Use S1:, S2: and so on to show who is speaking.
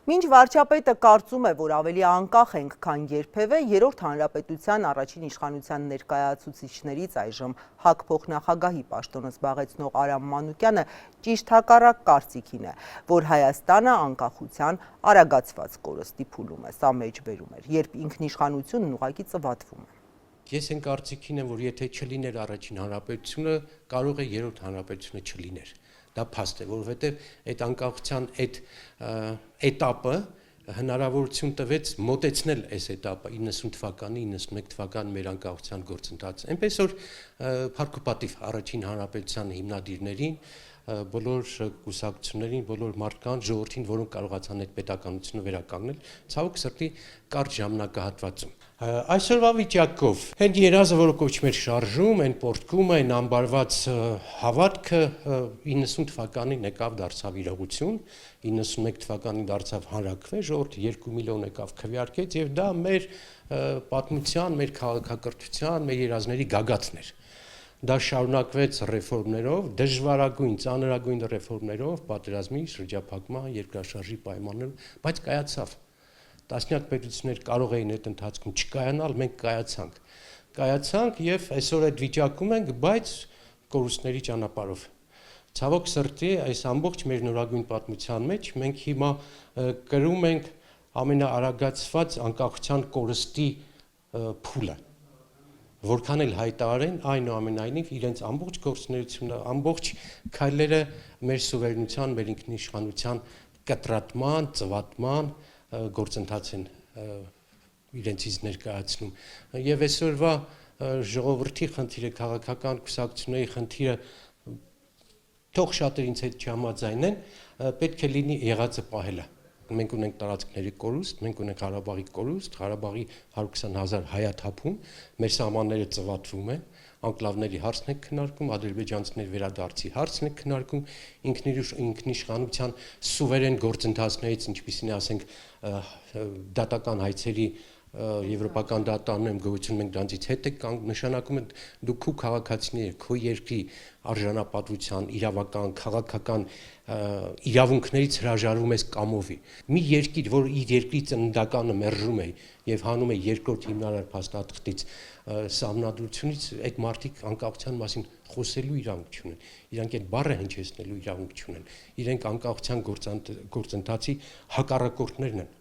S1: Մինչ վարչապետը կարծում է, որ ավելի անկախ ենք, քան երբևէ, Երրորդ հանրապետության առաջին իշխանության ներկայացուցիչներից այժմ ՀԱԿ փոխնախագահի պաշտոնը զբաղեցնող Արամ Մանուկյանը ճիշտ հակառակ կարծիքին է, որ Հայաստանը անկախության արագացված կորստի փուլում է, սա մեջբերում էր, երբ ինքնիշխանությունն ուղղակի ծվատվում է։
S2: Ես այն կարծիքին եմ, որ եթե չլիներ առաջին հանրապետությունը, կարող է երրորդ հանրապետությունը չլիներ։ Դա փաստ է, որովհետև այդ անկախության այդ էտապը հնարավորություն տվեց մոտեցնել այս էտապը 90 թվականի, 91 թվականի մեր անկախության գործընթացը։ Այնպես որ փառք ու պատիվ առաջին հանրապետության հիմնադիրներին, բոլոր կուսակցություններին, բոլոր մարդկանց, ժողովրդին, որոնք կարողացան այդ պետականությունը վերականգնել, ցավոք սրտի կարճ ժամանակահատվածում։ Այսօրվա վիճակով հենց երազը, որը կոչվում էր շարժում, այն պորտկումը, այն ամբարված հավատքը 90 թվականին եկավ դարձավ իրողություն, 91 թվականին դարձավ հանրաքվե, ժողովուրդը 2 միլիոն եկավ քվեարկեց եւ դա մեր պատմության, մեր քաղաքակրթության, մեր երազների գագաթն էր։ Դա շարունակվեց ռեֆորմներով, դժվարագույն, ծանրագույն ռեֆորմներով, պատերազմի, շրջափակման, երկրաշարժի պայմաններով, բայց կայացավ։ Տասնյակ պետություններ կարող էին այդ ընթացքում չկայանալ, մենք կայացանք եւ այսօր այդ վիճակում ենք, բայց կորուստների ճանապարհով։ Ցավոք սրտի, այս ամբողջ մեր նորագույն պատմության մեջ մենք հիմա կրում ենք ամենաարագացված անկախության կորստի փուլը։ Որքան էլ հայտարարեն, այնուամենայնիվ իրենց ամբողջ գործունեությունը, ամբողջ քայլերը մեր սուվերենության, մեր ինքնիշխանության կտրատման, ծվատման գործընթաց են իրենցից ներկայացնում։ Եվ այսօրվա ժողովրդի խնդիրը, քաղաքական կուսակցությունների խնդիրը, թող շատեր ինձ հետ չհամաձայնեն, պետք է լինի եղածը պահելը։ Մենք ունենք տարածքների կորուստ, մենք ունենք Ղարաբաղի կորուստ, Ղարաբաղի 120,000 հայաթափում, մեր սահմանները ծվատվում են, անկլավների հարցն եք քննարկում, ադրբեջանցիների վերադարձի հարցն եք քննարկում, ինքնիշխանության սուվերեն գործընթացներից, ինչպիսին է, ասենք, դատական հայցերի եվրոպական դատարանում գոյություն մենք դրանից հետ եք նշանակում է դու քո քաղաքացիների, քո երկրի արժանապատվության, իրավական, քաղաքական իրավունքներից հրաժարվում ես կամովի։ Մի երկիր, որ իր երկրի ծննդականը մերժում է եւ հանում է երկրորդ հիմնարար փաստաթղթից սահմանադրությունից, այդ մարդիկ անկախության մասին խոսելու իրավունք չունեն։ Իրանք այդ բառը հնչեցնելու իրավունք չունեն։ Իրենք անկախության գործընթացի հակառակորդներն են։